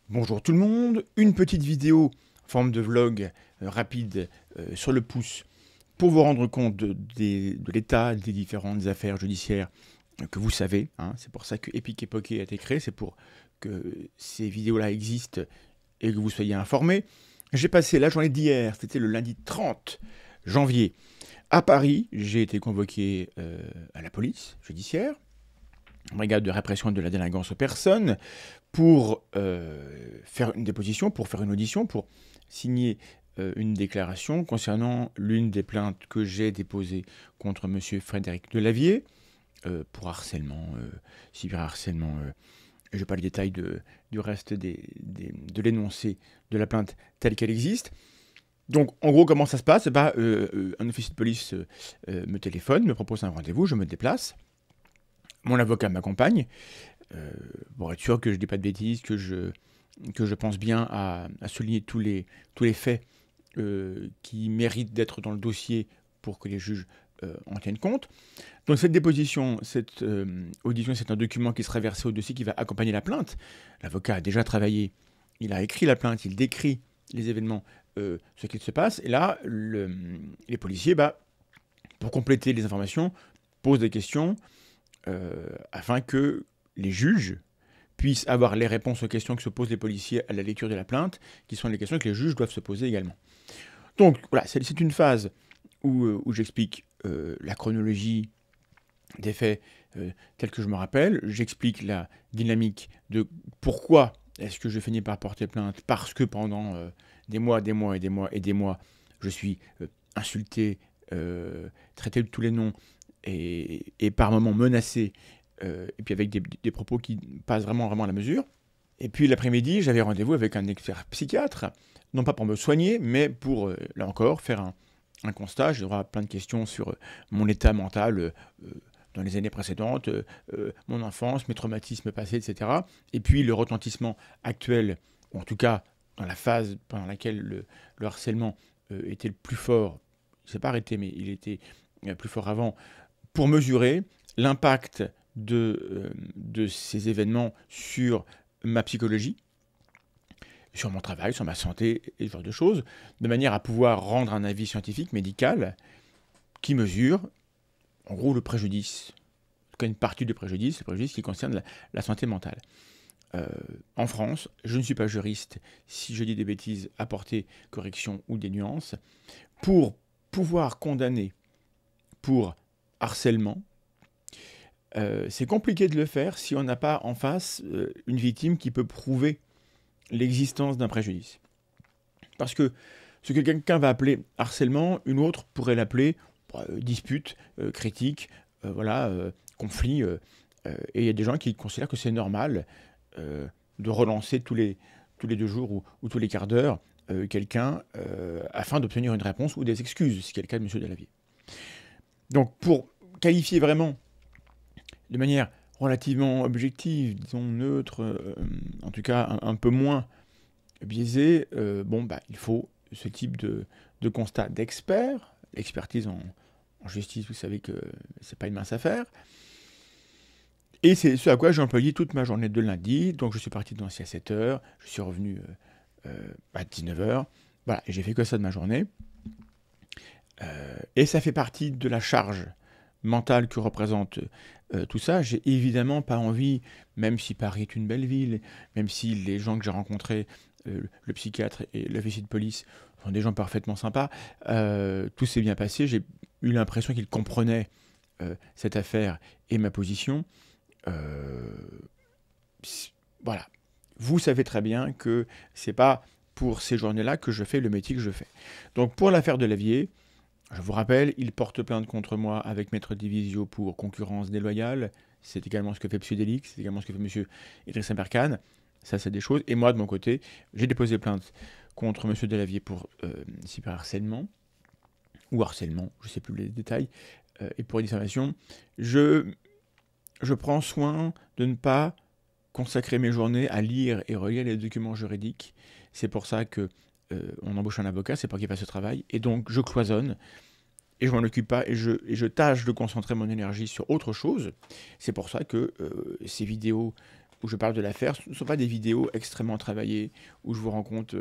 Bonjour tout le monde, une petite vidéo en forme de vlog rapide sur le pouce pour vous rendre compte de l'état des différentes affaires judiciaires que vous savez. Hein. C'est pour ça que Epic et Poké a été créé, c'est pour que ces vidéos-là existent et que vous soyez informés. J'ai passé la journée d'hier, c'était le lundi 30 janvier, à Paris. J'ai été convoqué à la police judiciaire, brigade de répression de la délinquance aux personnes, pour faire une déposition, pour faire une audition, pour signer une déclaration concernant l'une des plaintes que j'ai déposées contre M. Frédéric Delavier pour harcèlement, cyberharcèlement. Je n'ai pas le détail du reste de l'énoncé de la plainte telle qu'elle existe. Donc, en gros, comment ça se passe? Un officier de police me téléphone, me propose un rendez-vous, je me déplace. Mon avocat m'accompagne pour être sûr que je ne dis pas de bêtises, que je pense bien à souligner tous les faits qui méritent d'être dans le dossier pour que les juges en tiennent compte. Donc cette déposition, cette audition, c'est un document qui sera versé au dossier qui va accompagner la plainte. L'avocat a déjà travaillé, il a écrit la plainte, il décrit les événements, ce qu'il se passe. Et là, les policiers, pour compléter les informations, posent des questions afin que les juges puissent avoir les réponses aux questions que se posent les policiers à la lecture de la plainte, qui sont les questions que les juges doivent se poser également. Donc voilà, c'est une phase où j'explique la chronologie des faits tels que je me rappelle. J'explique la dynamique de pourquoi est-ce que je finis par porter plainte, parce que pendant des mois, je suis insulté, traité de tous les noms et par moments menacé, et puis avec des propos qui passent vraiment à la mesure. Et puis l'après-midi, j'avais rendez-vous avec un expert psychiatre, non pas pour me soigner, mais pour, là encore, faire un constat. J'ai droit à plein de questions sur mon état mental dans les années précédentes, mon enfance, mes traumatismes passés, etc. Et puis le retentissement actuel, ou en tout cas dans la phase pendant laquelle le harcèlement était le plus fort. Il ne s'est pas arrêté, mais il était plus fort avant, pour mesurer l'impact de ces événements sur ma psychologie, sur mon travail, sur ma santé et ce genre de choses, de manière à pouvoir rendre un avis scientifique, médical, qui mesure, en gros, le préjudice, en tout cas une partie du préjudice, le préjudice qui concerne la santé mentale. En France, je ne suis pas juriste, si je dis des bêtises, apporter correction ou des nuances, pour pouvoir condamner pour harcèlement, c'est compliqué de le faire si on n'a pas en face une victime qui peut prouver l'existence d'un préjudice. Parce que ce que quelqu'un va appeler harcèlement, une autre pourrait l'appeler dispute, critique, conflit. Et il y a des gens qui considèrent que c'est normal de relancer tous les 2 jours ou tous les quarts d'heure quelqu'un afin d'obtenir une réponse ou des excuses, si c'est le cas de M. Delavier. Donc pour qualifier vraiment de manière relativement objective, disons neutre, en tout cas un peu moins biaisée, il faut ce type de constat d'expert. L'expertise en justice, vous savez que c'est pas une mince affaire. Et c'est ce à quoi j'ai employé toute ma journée de lundi. Donc je suis parti de Nancy à 7h, je suis revenu à 19h. Voilà, et j'ai fait que ça de ma journée. Et ça fait partie de la charge mentale que représente tout ça. J'ai évidemment pas envie, même si Paris est une belle ville, même si les gens que j'ai rencontrés, le psychiatre et l'officier de police, sont des gens parfaitement sympas, tout s'est bien passé. J'ai eu l'impression qu'ils comprenaient cette affaire et ma position. Voilà. Vous savez très bien que c'est pas pour ces journées-là que je fais le métier que je fais. Donc pour l'affaire Delavier, je vous rappelle, il porte plainte contre moi avec Maître Divisio pour concurrence déloyale. C'est également ce que fait Pseudélix, c'est également ce que fait M. Idriss Aberkane. Ça, c'est des choses. Et moi, de mon côté, j'ai déposé plainte contre M. Delavier pour cyberharcèlement, ou harcèlement, je ne sais plus les détails, et pour diffamation. Je prends soin de ne pas consacrer mes journées à lire et relire les documents juridiques. C'est pour ça que on embauche un avocat, c'est pour qu'il fasse ce travail. Et donc, je cloisonne et je m'en occupe pas et je tâche de concentrer mon énergie sur autre chose. C'est pour ça que ces vidéos où je parle de l'affaire, ce ne sont pas des vidéos extrêmement travaillées, où je vous rends compte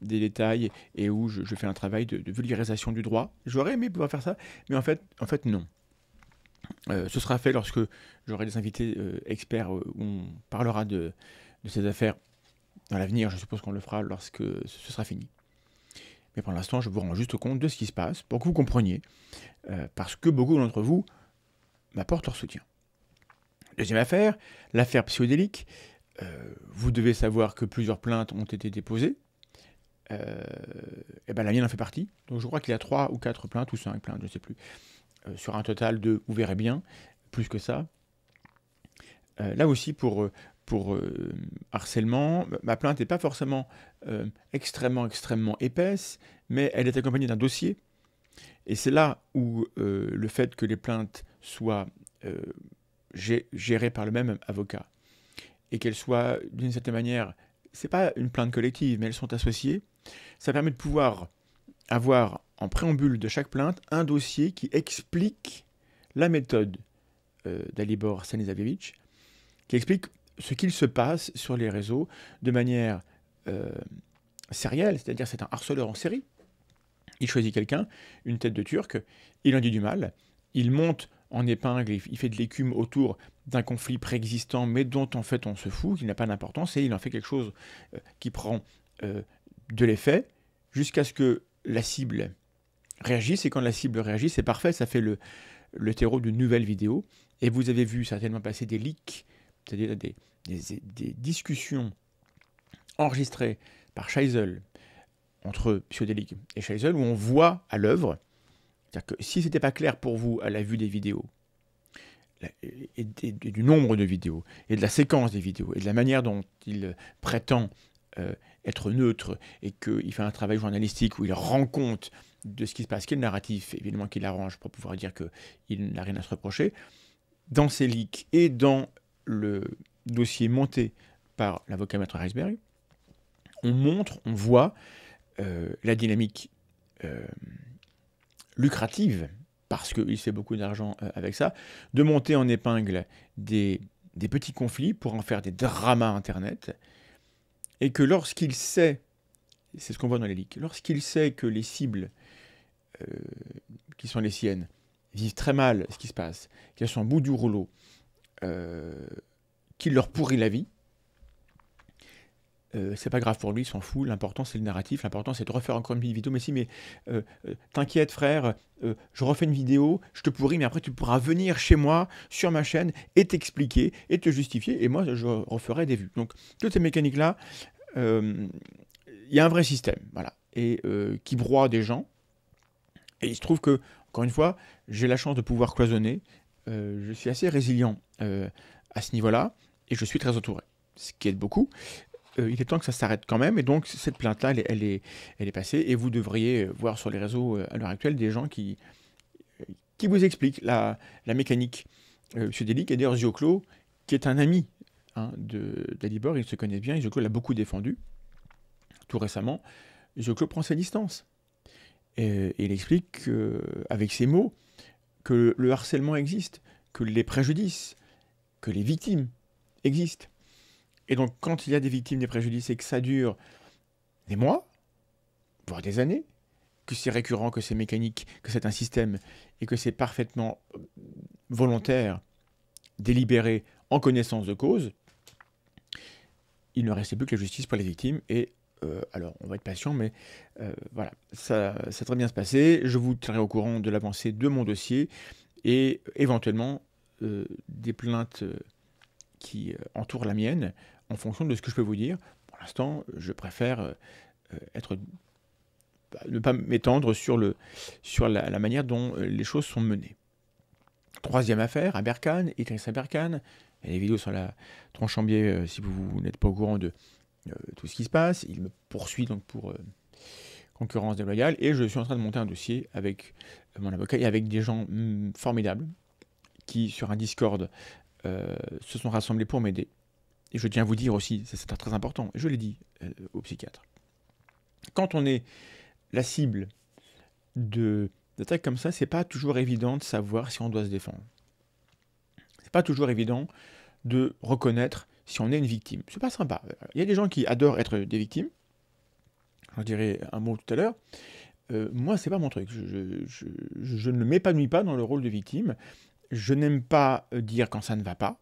des détails et où je fais un travail de vulgarisation du droit. J'aurais aimé pouvoir faire ça, mais en fait non. Ce sera fait lorsque j'aurai des invités experts où on parlera de ces affaires dans l'avenir. Je suppose qu'on le fera lorsque ce sera fini. Mais pour l'instant, je vous rends juste compte de ce qui se passe pour que vous compreniez, parce que beaucoup d'entre vous m'apportent leur soutien. Deuxième affaire, l'affaire psychodélique. Vous devez savoir que plusieurs plaintes ont été déposées. Et ben la mienne en fait partie. Donc je crois qu'il y a 3 ou 4 plaintes, ou 5 plaintes, je ne sais plus. Sur un total de, vous verrez bien, plus que ça. Là aussi, pour harcèlement, ma plainte n'est pas forcément extrêmement épaisse, mais elle est accompagnée d'un dossier. Et c'est là où le fait que les plaintes soient gérées par le même avocat et qu'elles soient d'une certaine manière, c'est pas une plainte collective, mais elles sont associées, ça permet de pouvoir avoir en préambule de chaque plainte un dossier qui explique la méthode d'Alibor Stanislavievitch, qui explique ce qu'il se passe sur les réseaux de manière sérielle, c'est-à-dire c'est un harceleur en série. Il choisit quelqu'un, une tête de turc, il en dit du mal, il monte en épingle, il fait de l'écume autour d'un conflit préexistant, mais dont en fait on se fout, qui n'a pas d'importance, et il en fait quelque chose qui prend de l'effet, jusqu'à ce que la cible réagisse, et quand la cible réagit, c'est parfait, ça fait le terreau d'une nouvelle vidéo, et vous avez vu certainement passer des leaks, c'est-à-dire des discussions enregistrées par Scheisel, entre Psychodélique et Scheisel, où on voit à l'œuvre, c'est-à-dire que si ce n'était pas clair pour vous à la vue des vidéos, et du nombre de vidéos, et de la séquence des vidéos, et de la manière dont il prétend être neutre, et qu'il fait un travail journalistique où il rend compte de ce qui se passe, qui est le narratif, évidemment, qu'il arrange pour pouvoir dire qu'il n'a rien à se reprocher, dans ces leaks et dans le dossier monté par l'avocat Maître Reisberg, on montre, on voit la dynamique lucrative, parce qu'il fait beaucoup d'argent avec ça, de monter en épingle des petits conflits pour en faire des dramas Internet, et que lorsqu'il sait, c'est ce qu'on voit dans les leaks, lorsqu'il sait que les cibles qui sont les siennes vivent très mal ce qui se passe, qu'elles sont au bout du rouleau, qu'il leur pourrit la vie, c'est pas grave pour lui, il s'en fout, l'important c'est le narratif, l'important c'est de refaire encore une vidéo, mais si, mais t'inquiète frère, je refais une vidéo, je te pourris, mais après tu pourras venir chez moi, sur ma chaîne, et t'expliquer, et te justifier, et moi je referai des vues. Donc toutes ces mécaniques-là, il y a un vrai système, voilà, et qui broie des gens, et il se trouve que, encore une fois, j'ai la chance de pouvoir cloisonner, je suis assez résilient à ce niveau-là, et je suis très entouré, ce qui aide beaucoup. Il est temps que ça s'arrête quand même, et donc cette plainte-là, elle est passée, et vous devriez voir sur les réseaux à l'heure actuelle des gens qui vous expliquent la mécanique psychodélique. Et d'ailleurs, Zioclo, qui est un ami d'Alibor, ils se connaissent bien, et Zioclo l'a beaucoup défendu, tout récemment. Zioclo prend ses distances, et il explique avec ses mots que le harcèlement existe, que les préjudices, que les victimes existent. Et donc, quand il y a des victimes des préjudices et que ça dure des mois, voire des années, que c'est récurrent, que c'est mécanique, que c'est un système, et que c'est parfaitement volontaire, délibéré, en connaissance de cause, il ne restait plus que la justice pour les victimes. Et alors, on va être patient, mais voilà, ça va très bien se passer. Je vous tiendrai au courant de l'avancée de mon dossier, et éventuellement des plaintes qui entourent la mienne, en fonction de ce que je peux vous dire. Pour l'instant, je préfère ne pas m'étendre sur la manière dont les choses sont menées. Troisième affaire, à Berkane, Idriss Berkane. Il y a des vidéos sur la Tronchambier si vous n'êtes pas au courant de tout ce qui se passe. Il me poursuit donc pour concurrence déloyale, et je suis en train de monter un dossier avec mon avocat et avec des gens formidables qui, sur un Discord, se sont rassemblés pour m'aider. Et je tiens à vous dire aussi, c'est très important, je l'ai dit au psychiatre, quand on est la cible d'attaques comme ça, c'est pas toujours évident de savoir si on doit se défendre. C'est pas toujours évident de reconnaître si on est une victime. C'est pas sympa. Il y a des gens qui adorent être des victimes. J'en dirai un mot tout à l'heure. Moi, c'est pas mon truc. Je ne m'épanouis pas dans le rôle de victime. Je n'aime pas dire quand ça ne va pas.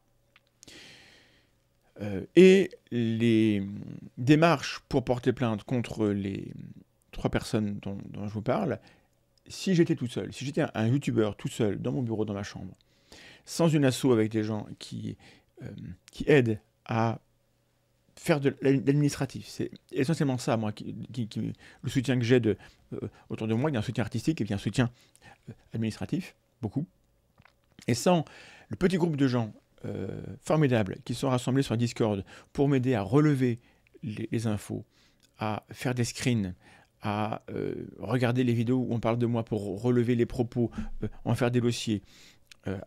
Et les démarches pour porter plainte contre les 3 personnes dont je vous parle, si j'étais tout seul, si j'étais un youtubeur tout seul dans mon bureau, dans ma chambre, sans une asso avec des gens qui aident à faire de l'administratif, c'est essentiellement ça, moi, le soutien que j'ai autour de moi. Il y a un soutien artistique et puis un soutien administratif, beaucoup. Et sans le petit groupe de gens formidables qui sont rassemblés sur Discord pour m'aider à relever les infos, à faire des screens, à regarder les vidéos où on parle de moi pour relever les propos, en faire des dossiers,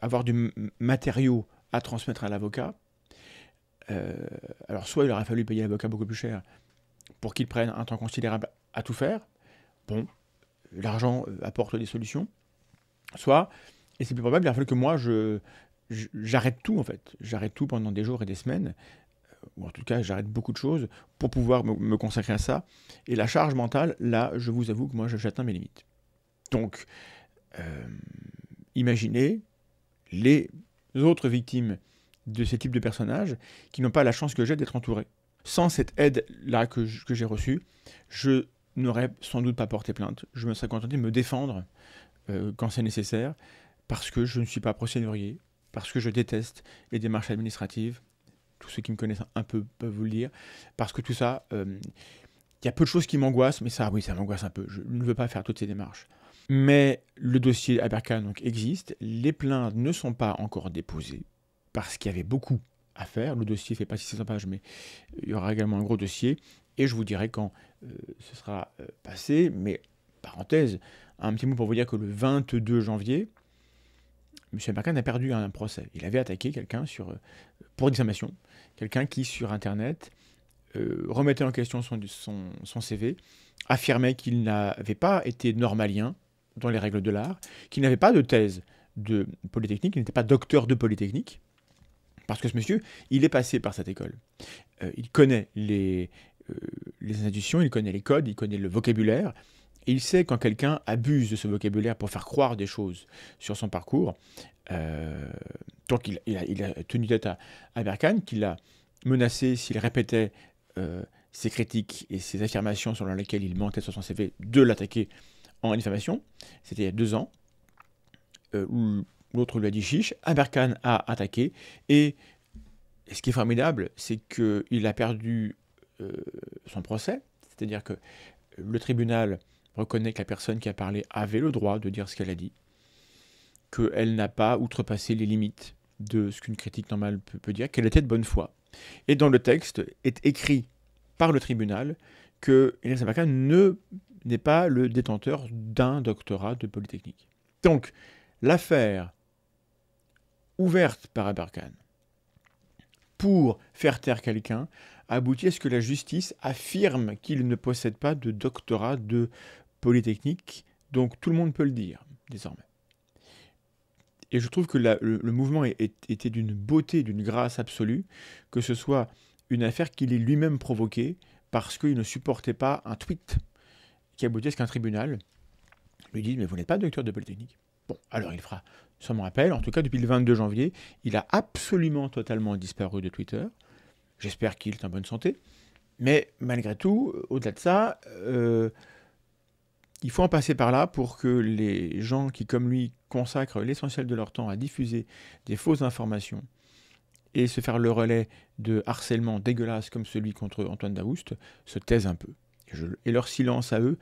avoir du matériau à transmettre à l'avocat. Alors soit il aurait fallu payer l'avocat beaucoup plus cher pour qu'il prenne un temps considérable à tout faire. Bon, l'argent apporte des solutions. Soit, et c'est plus probable, il aurait fallu que moi j'arrête tout en fait. J'arrête tout pendant des jours et des semaines. Ou en tout cas, j'arrête beaucoup de choses pour pouvoir me consacrer à ça. Et la charge mentale, là, je vous avoue que moi, j'atteins mes limites. Donc, imaginez les autres victimes de ces types de personnages qui n'ont pas la chance que j'ai d'être entouré. Sans cette aide-là que j'ai reçue, je n'aurais sans doute pas porté plainte. Je me serais contenté de me défendre quand c'est nécessaire, parce que je ne suis pas procédurier, parce que je déteste les démarches administratives. Tous ceux qui me connaissent un peu peuvent vous le dire, parce que tout ça, il y a peu de choses qui m'angoissent, mais ça, oui, ça m'angoisse un peu. Je ne veux pas faire toutes ces démarches. Mais le dossier Aberkan donc existe, les plaintes ne sont pas encore déposées, parce qu'il y avait beaucoup à faire. Le dossier ne fait pas 600 pages, mais il y aura également un gros dossier, et je vous dirai quand ce sera passé. Mais, parenthèse, un petit mot pour vous dire que le 22 janvier, M. Aberkan a perdu un procès. Il avait attaqué quelqu'un pour diffamation, quelqu'un qui, sur Internet, remettait en question son CV, affirmait qu'il n'avait pas été normalien dans les règles de l'art, qu'il n'avait pas de thèse de Polytechnique, qu'il n'était pas docteur de Polytechnique, parce que ce monsieur, il est passé par cette école. Il connaît les institutions, il connaît les codes, il connaît le vocabulaire, et il sait quand quelqu'un abuse de ce vocabulaire pour faire croire des choses sur son parcours. Donc il a tenu tête à Aberkan, qu'il a menacé s'il répétait ses critiques et ses affirmations selon lesquelles il mentait sur son CV, de l'attaquer en diffamation. C'était il y a 2 ans. Où l'autre lui a dit chiche. Aberkan a attaqué. Et ce qui est formidable, c'est qu'il a perdu son procès. C'est-à-dire que le tribunal reconnaît que la personne qui a parlé avait le droit de dire ce qu'elle a dit, qu'elle n'a pas outrepassé les limites de ce qu'une critique normale peut dire, qu'elle était de bonne foi. Et dans le texte est écrit par le tribunal que Elias Aberkan n'est pas le détenteur d'un doctorat de Polytechnique. Donc, l'affaire ouverte par Aberkan pour faire taire quelqu'un aboutit à ce que la justice affirme qu'il ne possède pas de doctorat de Polytechnique, donc tout le monde peut le dire désormais. Et je trouve que le mouvement était d'une beauté, d'une grâce absolue, que ce soit une affaire qu'il ait lui-même provoquée parce qu'il ne supportait pas un tweet qui aboutit à ce qu'un tribunal lui dise « mais vous n'êtes pas docteur de Polytechnique ». Bon, alors il fera sûrement appel. En tout cas, depuis le 22 janvier, il a absolument totalement disparu de Twitter. J'espère qu'il est en bonne santé. Mais malgré tout, au-delà de ça, il faut en passer par là pour que les gens qui, comme lui, consacrent l'essentiel de leur temps à diffuser des fausses informations et se faire le relais de harcèlement dégueulasse comme celui contre Antoine Daoust, se taisent un peu. Et leur silence à eux,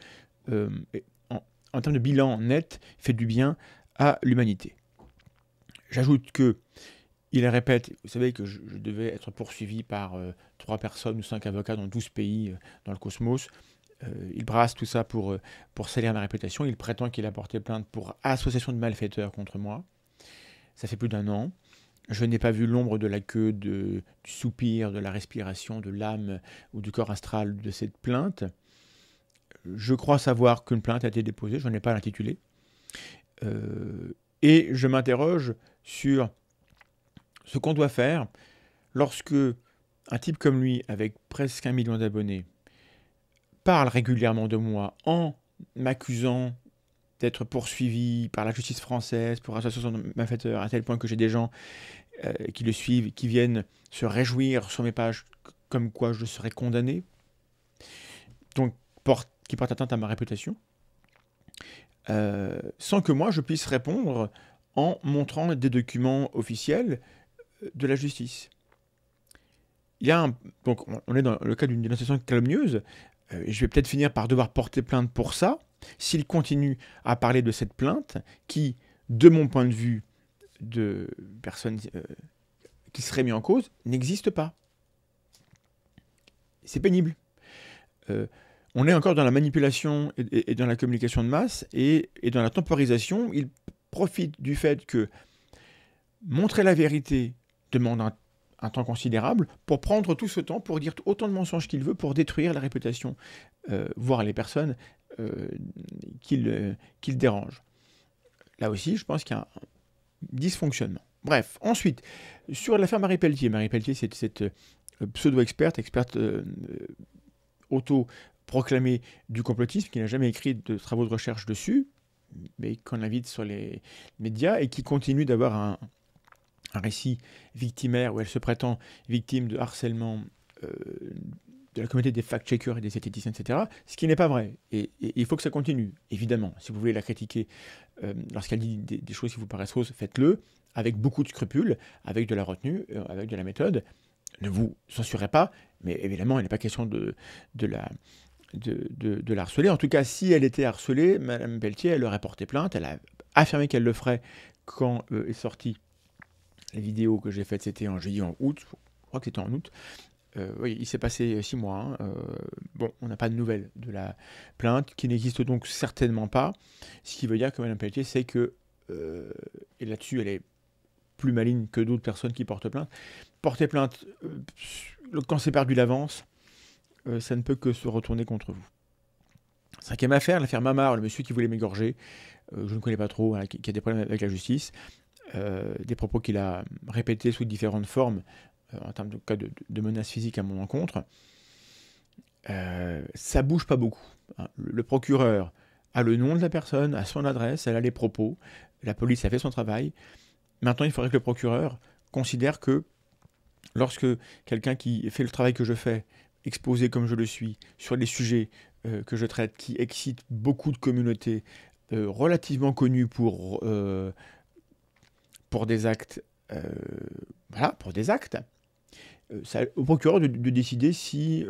en termes de bilan net, fait du bien à l'humanité. J'ajoute que il répète, vous savez que je devais être poursuivi par 3 personnes ou 5 avocats dans 12 pays dans le cosmos. Il brasse tout ça pour salir ma réputation. Il prétend qu'il a porté plainte pour association de malfaiteurs contre moi. Ça fait plus d'1 an. Je n'ai pas vu l'ombre de la queue, du soupir, de la respiration, de l'âme ou du corps astral de cette plainte. Je crois savoir qu'une plainte a été déposée, je n'en ai pas l'intitulé. Et je m'interroge sur ce qu'on doit faire lorsque un type comme lui, avec presque 1 million d'abonnés, parle régulièrement de moi en m'accusant d'être poursuivi par la justice française pour association de malfaiteurs, à tel point que j'ai des gens qui le suivent, qui viennent se réjouir sur mes pages comme quoi je serais condamné, donc qui porte atteinte à ma réputation, sans que moi je puisse répondre en montrant des documents officiels de la justice. Donc on est dans le cas d'une dénonciation calomnieuse, et je vais peut-être finir par devoir porter plainte pour ça, s'il continue à parler de cette plainte, qui, de mon point de vue de personne qui serait mise en cause, n'existe pas. C'est pénible. On est encore dans la manipulation et dans la communication de masse et dans la temporisation. Il profite du fait que montrer la vérité demande un temps considérable pour prendre tout ce temps pour dire autant de mensonges qu'il veut pour détruire la réputation, voire les personnes qu'il dérange. Là aussi, je pense qu'il y a un dysfonctionnement. Bref, ensuite, sur l'affaire Marie Pelletier. Marie Pelletier, c'est cette pseudo-experte, auto-proclamée du complotisme, qui n'a jamais écrit de travaux de recherche dessus, mais qu'on invite sur les médias et qui continue d'avoir un récit victimaire où elle se prétend victime de harcèlement de la communauté des fact-checkers et des zététiciens, etc. Ce qui n'est pas vrai. Et il faut que ça continue, évidemment. Si vous voulez la critiquer lorsqu'elle dit des choses qui vous paraissent fausses, faites-le avec beaucoup de scrupules, avec de la retenue, avec de la méthode. Ne vous censurez pas, mais évidemment, il n'est pas question de la harceler. En tout cas, si elle était harcelée, Mme Pelletier, elle aurait porté plainte. Elle a affirmé qu'elle le ferait quand est sortie la vidéo que j'ai faite. C'était en juillet, en août. Je crois que c'était en août. Oui, il s'est passé 6 mois. Hein. Bon, on n'a pas de nouvelles de la plainte, qui n'existe donc certainement pas. Ce qui veut dire que Mme Pelletier sait que, et là-dessus, elle est plus maligne que d'autres personnes qui portent plainte. Porter plainte, quand c'est perdu d'avance, ça ne peut que se retourner contre vous. 5e affaire, l'affaire Mamar, le monsieur qui voulait m'égorger. Je ne connais pas trop, hein, qui a des problèmes avec la justice. Des propos qu'il a répétés sous différentes formes, en termes de cas de menaces physiques à mon encontre. Ça bouge pas beaucoup. Hein. Le procureur a le nom de la personne, a son adresse, elle a les propos. La police a fait son travail. Maintenant, il faudrait que le procureur considère que lorsque quelqu'un qui fait le travail que je fais, exposé comme je le suis, sur les sujets que je traite, qui excitent beaucoup de communautés relativement connues pour des actes, pour des actes, au procureur de décider si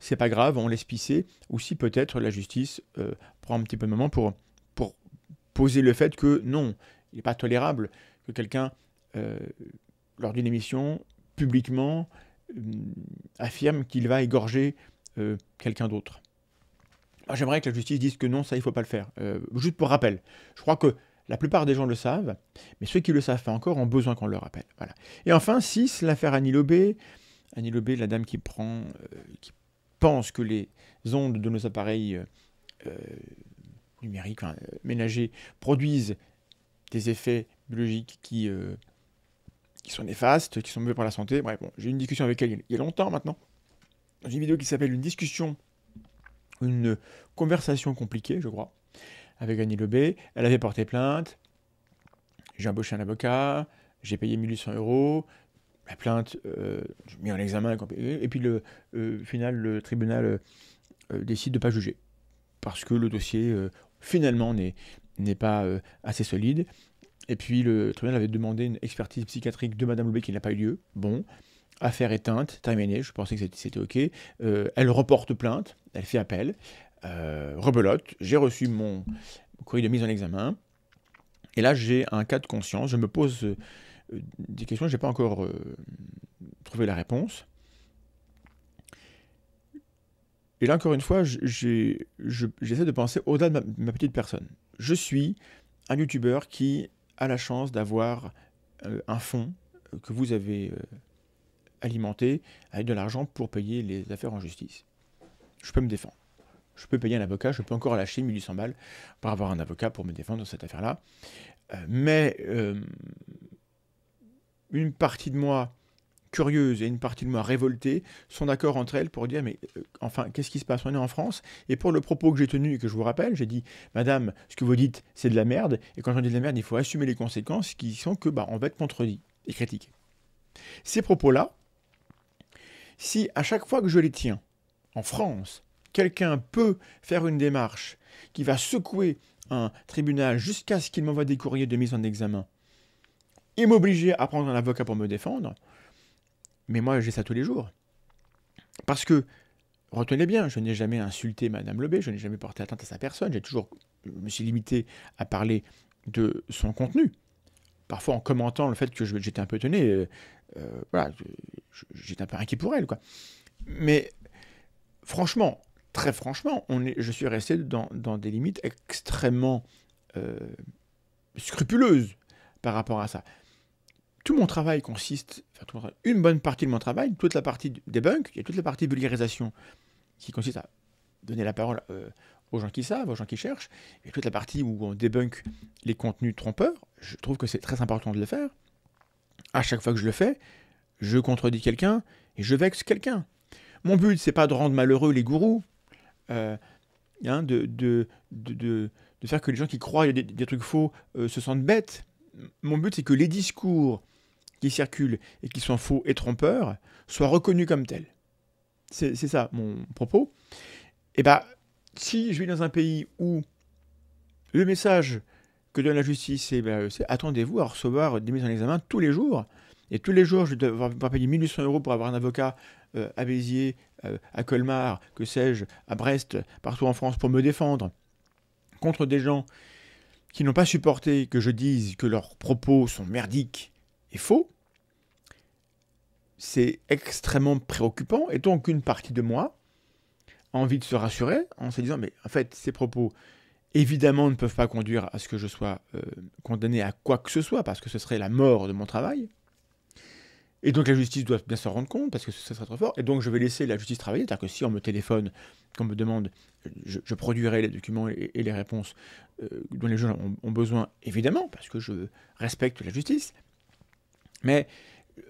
c'est pas grave, on laisse pisser, ou si peut-être la justice prend un petit peu de moment pour poser le fait que non, il n'est pas tolérable que quelqu'un, lors d'une émission, publiquement, affirme qu'il va égorger quelqu'un d'autre. J'aimerais que la justice dise que non, ça, il ne faut pas le faire. Juste pour rappel, je crois que la plupart des gens le savent, mais ceux qui ne le savent pas encore ont besoin qu'on leur rappelle. Voilà. Et enfin, 6, l'affaire Annie Lobé. Annie Lobé, la dame qui pense que les ondes de nos appareils numériques, ménagers, produisent des effets biologiques qui sont néfastes, qui sont mauvais pour la santé. Bref, bon, j'ai eu une discussion avec elle il y a longtemps maintenant, dans une vidéo qui s'appelle une conversation compliquée, je crois, avec Annie Lobé. Elle avait porté plainte, j'ai embauché un avocat, j'ai payé 1 800 €, la plainte, j'ai mis en examen, et puis final, le tribunal décide de ne pas juger, parce que le dossier, finalement, n'est pas assez solide. Et puis le tribunal avait demandé une expertise psychiatrique de Madame Lobé qui n'a pas eu lieu. Bon, affaire éteinte, terminée, je pensais que c'était OK. Elle reporte plainte, elle fait appel, rebelote, j'ai reçu mon courrier de mise en examen. Et là, j'ai un cas de conscience, je me pose des questions, je n'ai pas encore trouvé la réponse. Et là, encore une fois, j'essaie de penser au-delà de ma petite personne. Je suis un youtubeur qui a la chance d'avoir un fonds que vous avez alimenté avec de l'argent pour payer les affaires en justice. Je peux me défendre. Je peux payer un avocat, je peux encore lâcher 1 800 balles pour avoir un avocat pour me défendre dans cette affaire-là. Mais une partie de moi curieuse et une partie de moi révoltée sont d'accord entre elles pour dire mais enfin qu'est-ce qui se passe? On est en France et pour le propos que j'ai tenu et que je vous rappelle, j'ai dit madame, ce que vous dites c'est de la merde et quand on dit de la merde, il faut assumer les conséquences qui sont que on va être contredit et critiqué. Ces propos-là, si à chaque fois que je les tiens en France, quelqu'un peut faire une démarche qui va secouer un tribunal jusqu'à ce qu'il m'envoie des courriers de mise en examen et m'obliger à prendre un avocat pour me défendre, mais moi j'ai ça tous les jours. Parce que, retenez bien, je n'ai jamais insulté Madame Lebet, je n'ai jamais porté atteinte à sa personne, je me suis limité à parler de son contenu. Parfois en commentant le fait que j'étais un peu étonné, voilà, j'étais un peu inquiet pour elle, quoi. Mais franchement, très franchement, je suis resté dans des limites extrêmement scrupuleuses par rapport à ça. Tout mon travail consiste, une bonne partie de mon travail, toute la partie debunk et toute la partie vulgarisation, qui consiste à donner la parole aux gens qui savent, aux gens qui cherchent, et toute la partie où on débunk les contenus trompeurs, je trouve que c'est très important de le faire. À chaque fois que je le fais, je contredis quelqu'un et je vexe quelqu'un. Mon but, c'est pas de rendre malheureux les gourous, de faire que les gens qui croient des trucs faux se sentent bêtes. Mon but, c'est que les discours qui circulent et qui sont faux et trompeurs soient reconnus comme tels. C'est ça mon propos. Et si je vis dans un pays où le message que donne la justice, c'est attendez-vous à recevoir des mises en examen tous les jours. Et tous les jours, je vais devoir payer 1 800 € pour avoir un avocat à Béziers, à Colmar, que sais-je, à Brest, partout en France, pour me défendre contre des gens qui n'ont pas supporté que je dise que leurs propos sont merdiques et faux. C'est extrêmement préoccupant. Et donc, une partie de moi a envie de se rassurer en se disant, mais en fait, ces propos, évidemment, ne peuvent pas conduire à ce que je sois condamné à quoi que ce soit, parce que ce serait la mort de mon travail. Et donc la justice doit bien s'en rendre compte, parce que ce serait trop fort. Et donc je vais laisser la justice travailler, c'est-à-dire que si on me téléphone, qu'on me demande, je produirai les documents et les réponses dont les gens ont besoin, évidemment, parce que je respecte la justice. Mais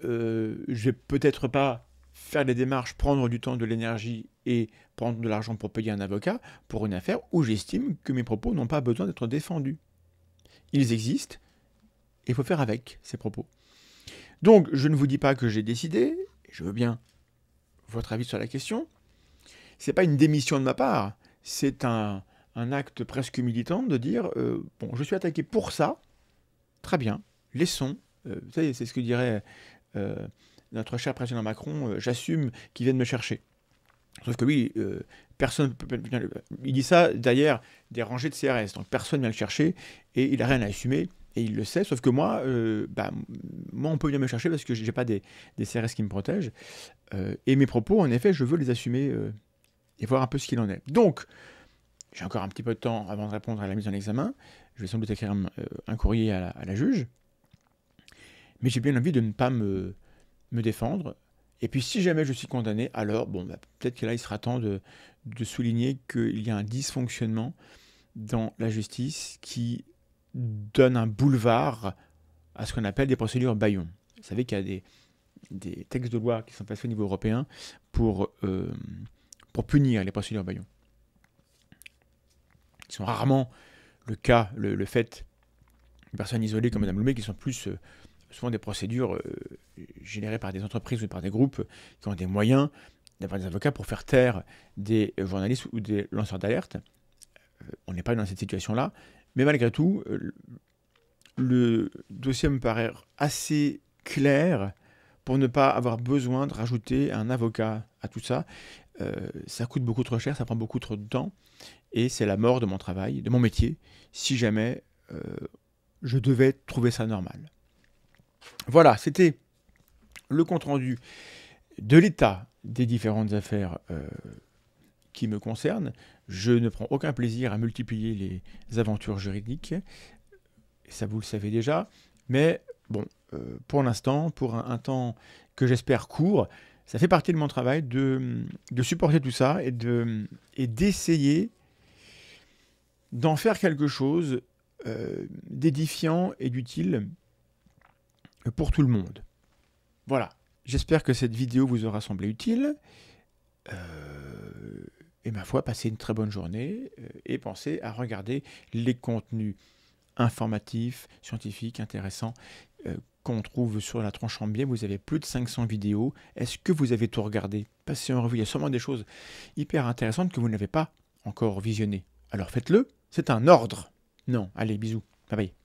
je vais peut-être pas faire des démarches, prendre du temps, de l'énergie et prendre de l'argent pour payer un avocat pour une affaire où j'estime que mes propos n'ont pas besoin d'être défendus. Ils existent, et il faut faire avec ces propos. Donc, je ne vous dis pas que j'ai décidé, je veux bien votre avis sur la question. C'est pas une démission de ma part, c'est un acte presque militant de dire bon, je suis attaqué pour ça, très bien, laissons. Vous savez, c'est ce que dirait notre cher président Macron, j'assume qu'il vienne me chercher. Sauf que lui, personne peut. Il dit ça derrière des rangées de CRS, donc personne ne vient le chercher et il n'a rien à assumer. Et il le sait, sauf que moi, on peut venir me chercher parce que je n'ai pas des CRS qui me protègent. Et mes propos, en effet, je veux les assumer et voir un peu ce qu'il en est. Donc, j'ai encore un petit peu de temps avant de répondre à la mise en examen. Je vais sans doute écrire un courrier à la juge. Mais j'ai bien envie de ne pas me défendre. Et puis, si jamais je suis condamné, alors, peut-être que là, il sera temps de souligner qu'il y a un dysfonctionnement dans la justice qui donne un boulevard à ce qu'on appelle des procédures bâillons. Vous savez qu'il y a des textes de loi qui sont passés au niveau européen pour punir les procédures bâillons. Qui sont rarement le cas, le fait de personnes isolées comme Mme Lebet, qui sont plus souvent des procédures générées par des entreprises ou par des groupes qui ont des moyens d'avoir des avocats pour faire taire des journalistes ou des lanceurs d'alerte. On n'est pas dans cette situation-là. Mais malgré tout, le dossier me paraît assez clair pour ne pas avoir besoin de rajouter un avocat à tout ça. Ça coûte beaucoup trop cher, ça prend beaucoup trop de temps, et c'est la mort de mon travail, de mon métier, si jamais je devais trouver ça normal. Voilà, c'était le compte-rendu de l'état des différentes affaires qui me concernent. Je ne prends aucun plaisir à multiplier les aventures juridiques, et ça vous le savez déjà, mais bon, pour l'instant, pour un temps que j'espère court, ça fait partie de mon travail de supporter tout ça et d'essayer d'en faire quelque chose d'édifiant et d'utile pour tout le monde. Voilà, J'espère que cette vidéo vous aura semblé utile. Et ma foi, passez une très bonne journée et pensez à regarder les contenus informatifs, scientifiques, intéressants qu'on trouve sur la Tronche en Biais. Vous avez plus de 500 vidéos. Est-ce que vous avez tout regardé? Passez en revue. Il y a sûrement des choses hyper intéressantes que vous n'avez pas encore visionnées. Alors faites-le. C'est un ordre. Non, allez, bisous. Bye bye.